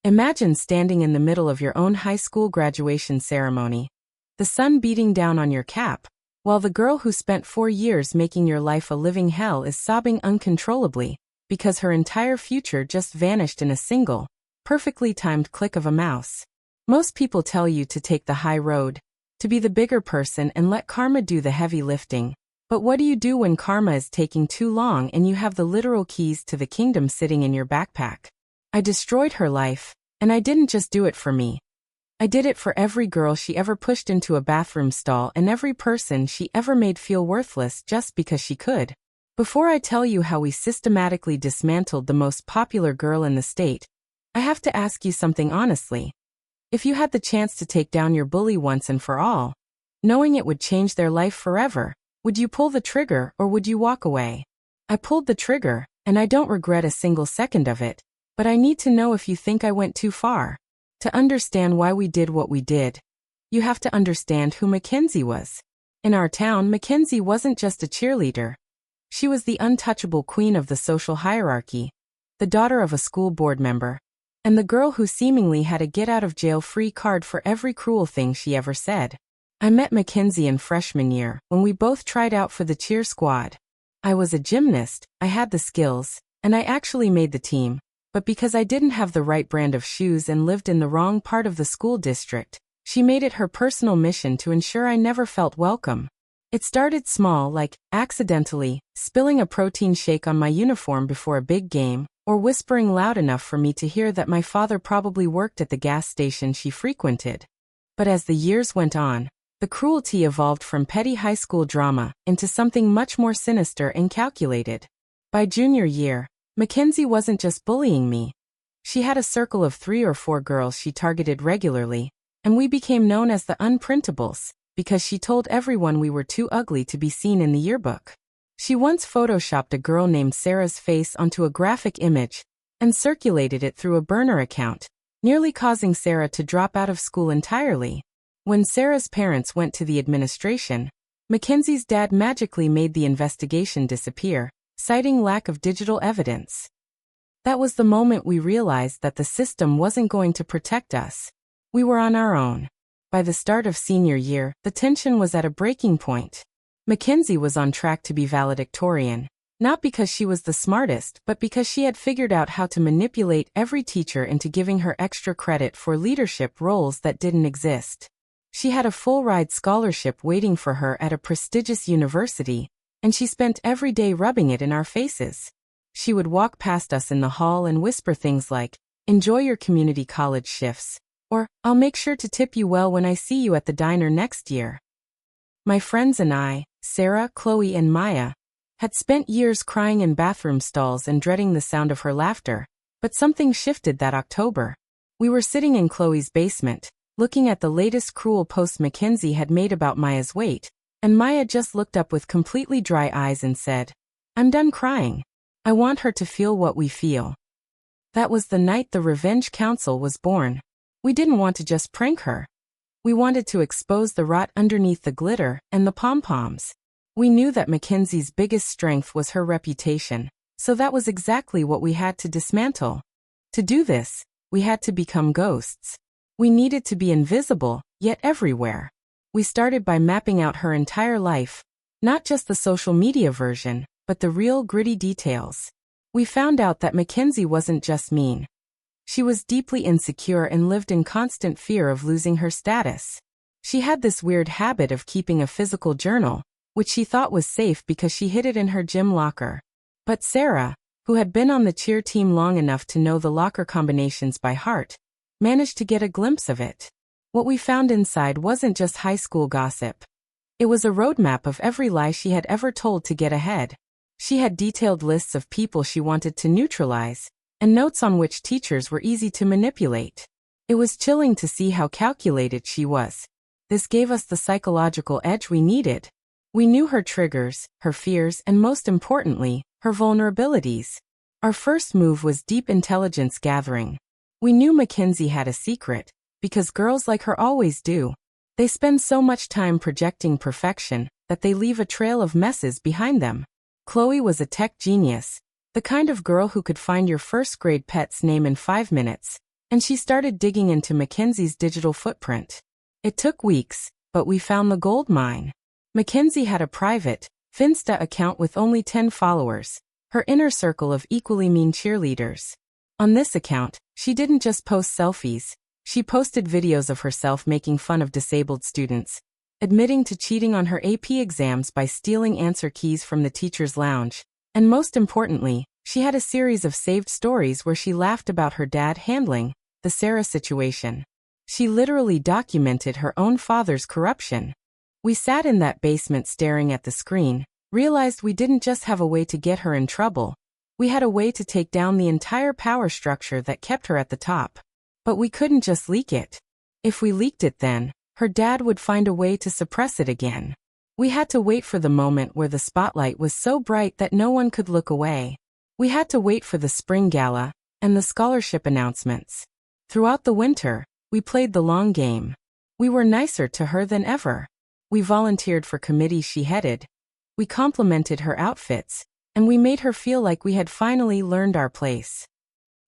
Imagine standing in the middle of your own high school graduation ceremony, the sun beating down on your cap, while the girl who spent 4 years making your life a living hell is sobbing uncontrollably because her entire future just vanished in a single, perfectly timed click of a mouse. Most people tell you to take the high road, to be the bigger person and let karma do the heavy lifting. But what do you do when karma is taking too long and you have the literal keys to the kingdom sitting in your backpack? I destroyed her life, and I didn't just do it for me. I did it for every girl she ever pushed into a bathroom stall and every person she ever made feel worthless just because she could. Before I tell you how we systematically dismantled the most popular girl in the state, I have to ask you something honestly. If you had the chance to take down your bully once and for all, knowing it would change their life forever, would you pull the trigger or would you walk away? I pulled the trigger, and I don't regret a single second of it, but I need to know if you think I went too far. To understand why we did what we did, you have to understand who Mackenzie was. In our town, Mackenzie wasn't just a cheerleader. She was the untouchable queen of the social hierarchy, the daughter of a school board member, and the girl who seemingly had a get-out-of-jail-free card for every cruel thing she ever said. I met Mackenzie in freshman year when we both tried out for the cheer squad. I was a gymnast, I had the skills, and I actually made the team, but because I didn't have the right brand of shoes and lived in the wrong part of the school district, she made it her personal mission to ensure I never felt welcome. It started small, like accidentally spilling a protein shake on my uniform before a big game, or whispering loud enough for me to hear that my father probably worked at the gas station she frequented. But as the years went on, the cruelty evolved from petty high school drama into something much more sinister and calculated. By junior year, Mackenzie wasn't just bullying me. She had a circle of 3 or 4 girls she targeted regularly, and we became known as the Unprintables, because she told everyone we were too ugly to be seen in the yearbook. She once photoshopped a girl named Sarah's face onto a graphic image and circulated it through a burner account, nearly causing Sarah to drop out of school entirely. When Sarah's parents went to the administration, Mackenzie's dad magically made the investigation disappear, citing lack of digital evidence. That was the moment we realized that the system wasn't going to protect us. We were on our own. By the start of senior year, the tension was at a breaking point. Mackenzie was on track to be valedictorian, not because she was the smartest, but because she had figured out how to manipulate every teacher into giving her extra credit for leadership roles that didn't exist. She had a full-ride scholarship waiting for her at a prestigious university, and she spent every day rubbing it in our faces. She would walk past us in the hall and whisper things like, "Enjoy your community college shifts," or, "I'll make sure to tip you well when I see you at the diner next year." My friends and I, Sarah, Chloe, and Maya, had spent years crying in bathroom stalls and dreading the sound of her laughter, but something shifted that October. We were sitting in Chloe's basement, looking at the latest cruel post Mackenzie had made about Maya's weight, and Maya just looked up with completely dry eyes and said, "I'm done crying. I want her to feel what we feel." That was the night the Revenge Council was born. We didn't want to just prank her. We wanted to expose the rot underneath the glitter and the pom-poms. We knew that Mackenzie's biggest strength was her reputation, so that was exactly what we had to dismantle. To do this, we had to become ghosts. We needed to be invisible, yet everywhere. We started by mapping out her entire life, not just the social media version, but the real gritty details. We found out that Mackenzie wasn't just mean. She was deeply insecure and lived in constant fear of losing her status. She had this weird habit of keeping a physical journal, which she thought was safe because she hid it in her gym locker. But Sarah, who had been on the cheer team long enough to know the locker combinations by heart, managed to get a glimpse of it. What we found inside wasn't just high school gossip. It was a roadmap of every lie she had ever told to get ahead. She had detailed lists of people she wanted to neutralize, and notes on which teachers were easy to manipulate. It was chilling to see how calculated she was. This gave us the psychological edge we needed. We knew her triggers, her fears, and most importantly, her vulnerabilities. Our first move was deep intelligence gathering. We knew Mackenzie had a secret, because girls like her always do. They spend so much time projecting perfection that they leave a trail of messes behind them. Chloe was a tech genius, the kind of girl who could find your first grade pet's name in 5 minutes, and she started digging into Mackenzie's digital footprint. It took weeks, but we found the gold mine. Mackenzie had a private, Finsta account with only 10 followers, her inner circle of equally mean cheerleaders. On this account, she didn't just post selfies, she posted videos of herself making fun of disabled students, admitting to cheating on her AP exams by stealing answer keys from the teacher's lounge, and most importantly, she had a series of saved stories where she laughed about her dad handling the Sarah situation. She literally documented her own father's corruption. We sat in that basement staring at the screen, realized we didn't just have a way to get her in trouble, we had a way to take down the entire power structure that kept her at the top. But we couldn't just leak it. If we leaked it then, her dad would find a way to suppress it again. We had to wait for the moment where the spotlight was so bright that no one could look away. We had to wait for the spring gala and the scholarship announcements. Throughout the winter, we played the long game. We were nicer to her than ever. We volunteered for committees she headed. We complimented her outfits, and we made her feel like we had finally learned our place.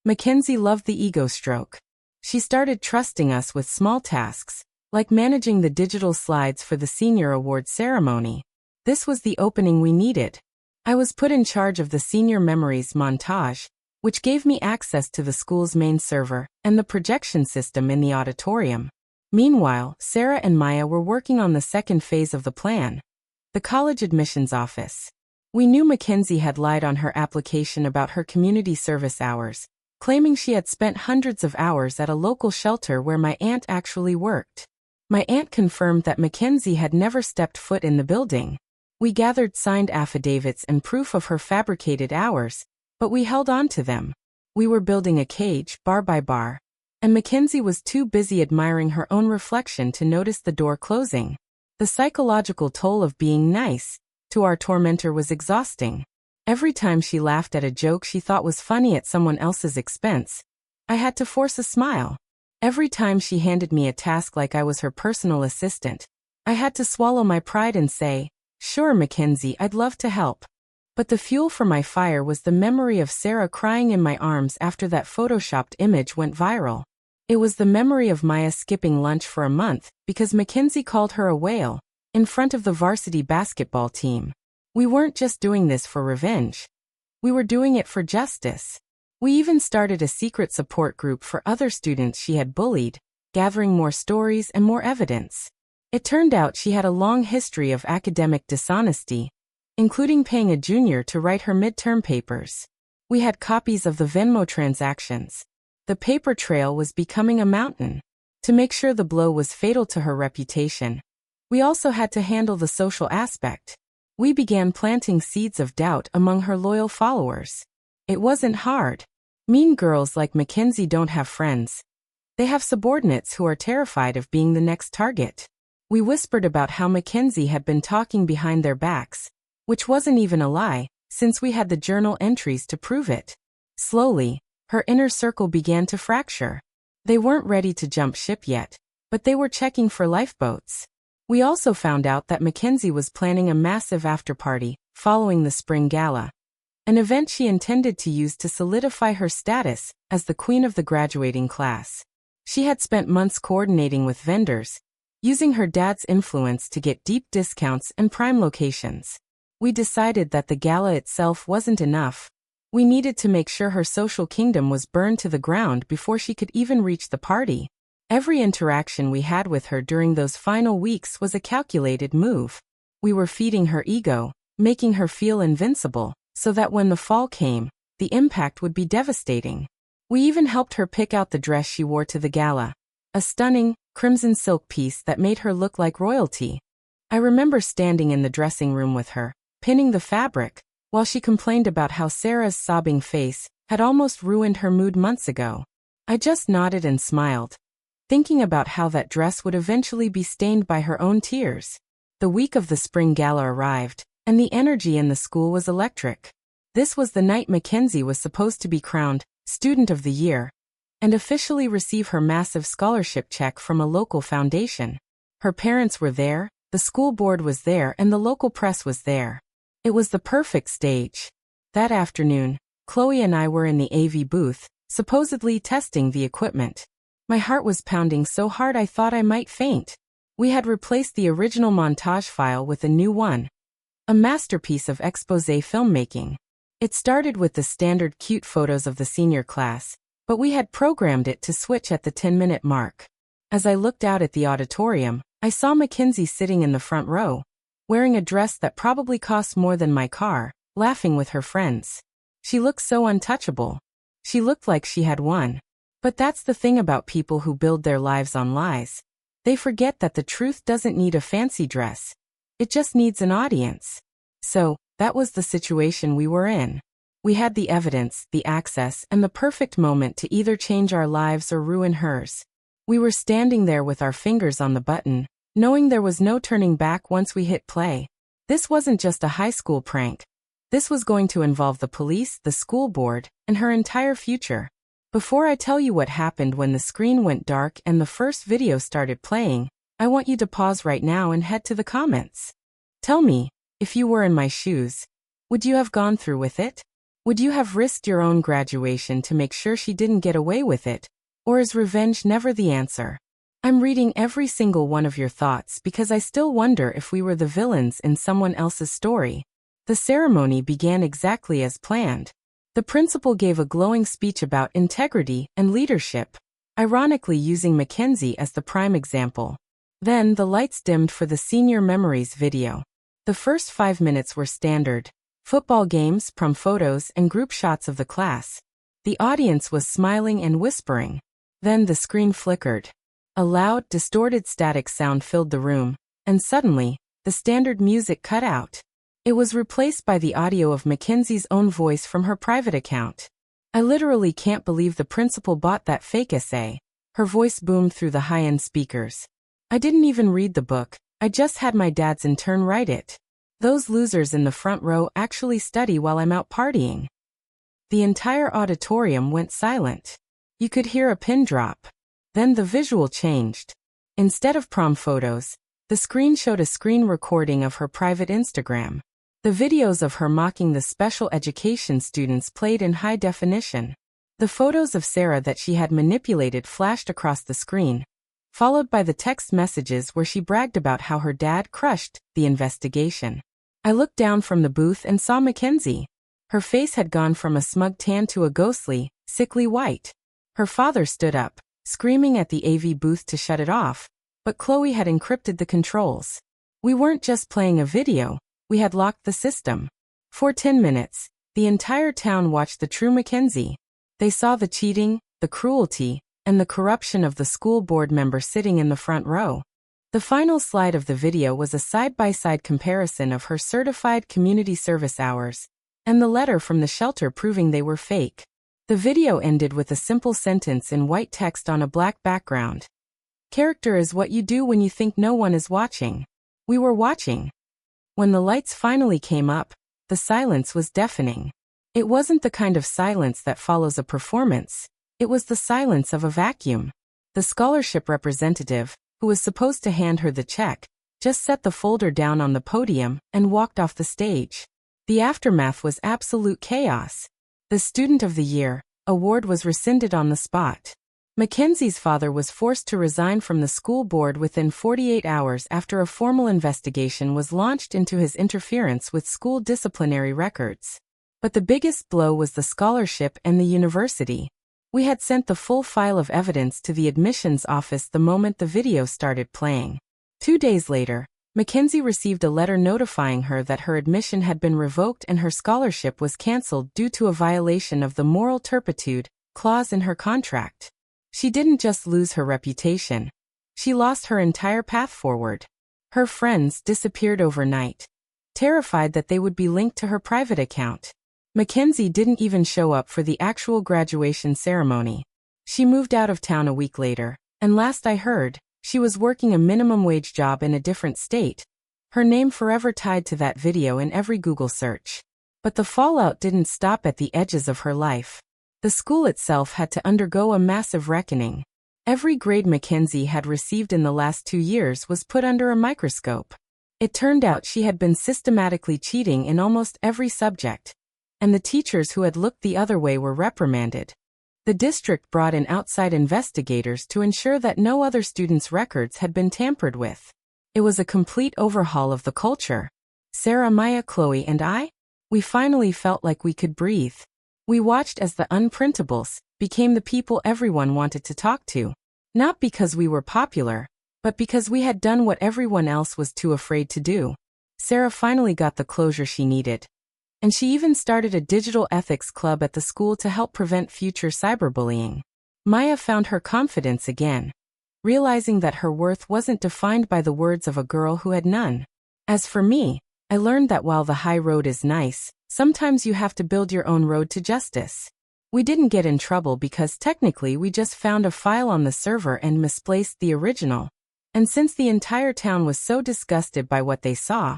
Mackenzie loved the ego stroke. She started trusting us with small tasks, like managing the digital slides for the senior award ceremony. This was the opening we needed. I was put in charge of the Senior Memories montage, which gave me access to the school's main server and the projection system in the auditorium. Meanwhile, Sarah and Maya were working on the second phase of the plan, the college admissions office. We knew Mackenzie had lied on her application about her community service hours, claiming she had spent hundreds of hours at a local shelter where my aunt actually worked. My aunt confirmed that Mackenzie had never stepped foot in the building. We gathered signed affidavits and proof of her fabricated hours, but we held on to them. We were building a cage, bar by bar, and Mackenzie was too busy admiring her own reflection to notice the door closing. The psychological toll of being nice to our tormentor was exhausting. Every time she laughed at a joke she thought was funny at someone else's expense, I had to force a smile. Every time she handed me a task like I was her personal assistant, I had to swallow my pride and say, "Sure, Mackenzie, I'd love to help." But the fuel for my fire was the memory of Sarah crying in my arms after that photoshopped image went viral. It was the memory of Maya skipping lunch for a month because Mackenzie called her a whale in front of the varsity basketball team. We weren't just doing this for revenge. We were doing it for justice. We even started a secret support group for other students she had bullied, gathering more stories and more evidence. It turned out she had a long history of academic dishonesty, including paying a junior to write her midterm papers. We had copies of the Venmo transactions. The paper trail was becoming a mountain. To make sure the blow was fatal to her reputation, we also had to handle the social aspect. We began planting seeds of doubt among her loyal followers. It wasn't hard. Mean girls like Mackenzie don't have friends. They have subordinates who are terrified of being the next target. We whispered about how Mackenzie had been talking behind their backs, which wasn't even a lie, since we had the journal entries to prove it. Slowly, her inner circle began to fracture. They weren't ready to jump ship yet, but they were checking for lifeboats. We also found out that Mackenzie was planning a massive after-party following the spring gala, an event she intended to use to solidify her status as the queen of the graduating class. She had spent months coordinating with vendors, using her dad's influence to get deep discounts and prime locations. We decided that the gala itself wasn't enough. We needed to make sure her social kingdom was burned to the ground before she could even reach the party. Every interaction we had with her during those final weeks was a calculated move. We were feeding her ego, making her feel invincible, so that when the fall came, the impact would be devastating. We even helped her pick out the dress she wore to the gala, a stunning, crimson silk piece that made her look like royalty. I remember standing in the dressing room with her, pinning the fabric, while she complained about how Sarah's sobbing face had almost ruined her mood months ago. I just nodded and smiled, thinking about how that dress would eventually be stained by her own tears. The week of the spring gala arrived, and the energy in the school was electric. This was the night Mackenzie was supposed to be crowned Student of the Year and officially receive her massive scholarship check from a local foundation. Her parents were there, the school board was there, and the local press was there. It was the perfect stage. That afternoon, Chloe and I were in the AV booth, supposedly testing the equipment. My heart was pounding so hard I thought I might faint. We had replaced the original montage file with a new one. A masterpiece of exposé filmmaking. It started with the standard cute photos of the senior class, but we had programmed it to switch at the 10-minute mark. As I looked out at the auditorium, I saw Mackenzie sitting in the front row, wearing a dress that probably cost more than my car, laughing with her friends. She looked so untouchable. She looked like she had won. But that's the thing about people who build their lives on lies. They forget that the truth doesn't need a fancy dress. It just needs an audience. So, that was the situation we were in. We had the evidence, the access, and the perfect moment to either change our lives or ruin hers. We were standing there with our fingers on the button, knowing there was no turning back once we hit play. This wasn't just a high school prank. This was going to involve the police, the school board, and her entire future. Before I tell you what happened when the screen went dark and the first video started playing, I want you to pause right now and head to the comments. Tell me, if you were in my shoes, would you have gone through with it? Would you have risked your own graduation to make sure she didn't get away with it? Or is revenge never the answer? I'm reading every single one of your thoughts because I still wonder if we were the villains in someone else's story. The ceremony began exactly as planned. The principal gave a glowing speech about integrity and leadership, ironically using Mackenzie as the prime example. Then the lights dimmed for the Senior Memories video. The first 5 minutes were standard. Football games, prom photos, and group shots of the class. The audience was smiling and whispering. Then the screen flickered. A loud, distorted static sound filled the room, and suddenly, the standard music cut out. It was replaced by the audio of Mackenzie's own voice from her private account. I literally can't believe the principal bought that fake essay. Her voice boomed through the high-end speakers. I didn't even read the book, I just had my dad's intern write it. Those losers in the front row actually study while I'm out partying. The entire auditorium went silent. You could hear a pin drop. Then the visual changed. Instead of prom photos, the screen showed a screen recording of her private Instagram. The videos of her mocking the special education students played in high definition. The photos of Sarah that she had manipulated flashed across the screen, followed by the text messages where she bragged about how her dad crushed the investigation. I looked down from the booth and saw Mackenzie. Her face had gone from a smug tan to a ghostly, sickly white. Her father stood up, screaming at the AV booth to shut it off, but Chloe had encrypted the controls. We weren't just playing a video, we had locked the system. For 10 minutes, the entire town watched the true Mackenzie. They saw the cheating, the cruelty, and the corruption of the school board member sitting in the front row. The final slide of the video was a side-by-side comparison of her certified community service hours, and the letter from the shelter proving they were fake. The video ended with a simple sentence in white text on a black background. Character is what you do when you think no one is watching. We were watching. When the lights finally came up, the silence was deafening. It wasn't the kind of silence that follows a performance. It was the silence of a vacuum. The scholarship representative, who was supposed to hand her the check, just set the folder down on the podium and walked off the stage. The aftermath was absolute chaos. The Student of the Year award was rescinded on the spot. Mackenzie's father was forced to resign from the school board within 48 hours after a formal investigation was launched into his interference with school disciplinary records. But the biggest blow was the scholarship and the university. We had sent the full file of evidence to the admissions office the moment the video started playing. 2 days later, Mackenzie received a letter notifying her that her admission had been revoked and her scholarship was cancelled due to a violation of the moral turpitude clause in her contract. She didn't just lose her reputation. She lost her entire path forward. Her friends disappeared overnight, terrified that they would be linked to her private account. Mackenzie didn't even show up for the actual graduation ceremony. She moved out of town a week later, and last I heard, she was working a minimum wage job in a different state. Her name forever tied to that video in every Google search. But the fallout didn't stop at the edges of her life. The school itself had to undergo a massive reckoning. Every grade Mackenzie had received in the last 2 years was put under a microscope. It turned out she had been systematically cheating in almost every subject, and the teachers who had looked the other way were reprimanded. The district brought in outside investigators to ensure that no other students' records had been tampered with. It was a complete overhaul of the culture. Sarah, Maya, Chloe, and I? We finally felt like we could breathe. We watched as the Unprintables became the people everyone wanted to talk to. Not because we were popular, but because we had done what everyone else was too afraid to do. Sarah finally got the closure she needed. And she even started a digital ethics club at the school to help prevent future cyberbullying. Maya found her confidence again, realizing that her worth wasn't defined by the words of a girl who had none. As for me, I learned that while the high road is nice, sometimes you have to build your own road to justice. We didn't get in trouble because technically we just found a file on the server and misplaced the original. And since the entire town was so disgusted by what they saw,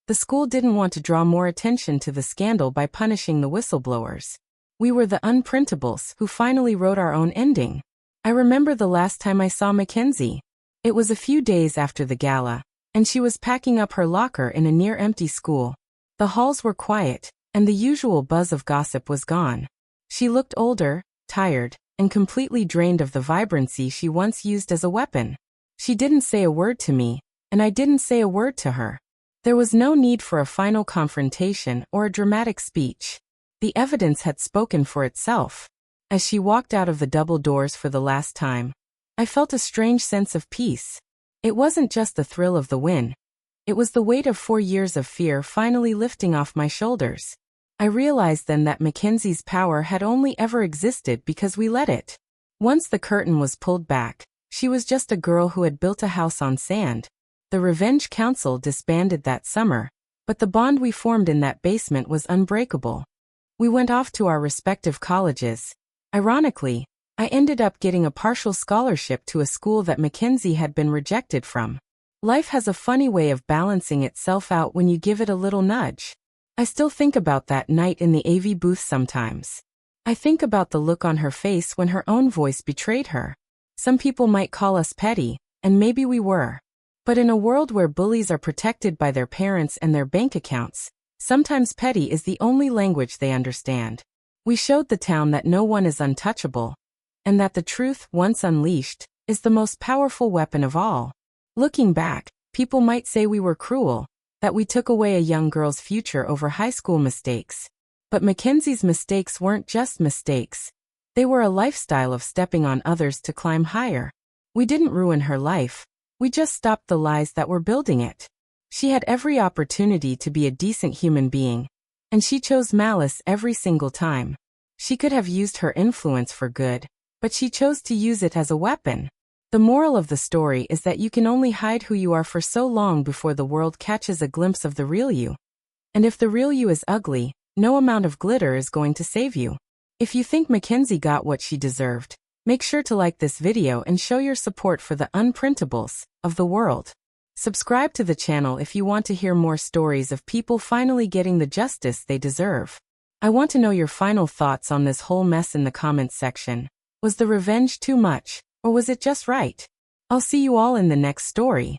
the school didn't want to draw more attention to the scandal by punishing the whistleblowers. We were the Unprintables who finally wrote our own ending. I remember the last time I saw Mackenzie. It was a few days after the gala, and she was packing up her locker in a near-empty school. The halls were quiet, and the usual buzz of gossip was gone. She looked older, tired, and completely drained of the vibrancy she once used as a weapon. She didn't say a word to me, and I didn't say a word to her. There was no need for a final confrontation or a dramatic speech. The evidence had spoken for itself. As she walked out of the double doors for the last time, I felt a strange sense of peace. It wasn't just the thrill of the win. It was the weight of 4 years of fear finally lifting off my shoulders. I realized then that Mackenzie's power had only ever existed because we let it. Once the curtain was pulled back, she was just a girl who had built a house on sand. The Revenge Council disbanded that summer, but the bond we formed in that basement was unbreakable. We went off to our respective colleges. Ironically, I ended up getting a partial scholarship to a school that Mackenzie had been rejected from. Life has a funny way of balancing itself out when you give it a little nudge. I still think about that night in the AV booth sometimes. I think about the look on her face when her own voice betrayed her. Some people might call us petty, and maybe we were. But in a world where bullies are protected by their parents and their bank accounts, sometimes petty is the only language they understand. We showed the town that no one is untouchable, and that the truth, once unleashed, is the most powerful weapon of all. Looking back, people might say we were cruel, that we took away a young girl's future over high school mistakes. But Mackenzie's mistakes weren't just mistakes. They were a lifestyle of stepping on others to climb higher. We didn't ruin her life. We just stopped the lies that were building it. She had every opportunity to be a decent human being, and she chose malice every single time. She could have used her influence for good, but she chose to use it as a weapon. The moral of the story is that you can only hide who you are for so long before the world catches a glimpse of the real you. And if the real you is ugly, no amount of glitter is going to save you. If you think Mackenzie got what she deserved, make sure to like this video and show your support for the Unprintables of the world. Subscribe to the channel if you want to hear more stories of people finally getting the justice they deserve. I want to know your final thoughts on this whole mess in the comments section. Was the revenge too much, or was it just right? I'll see you all in the next story.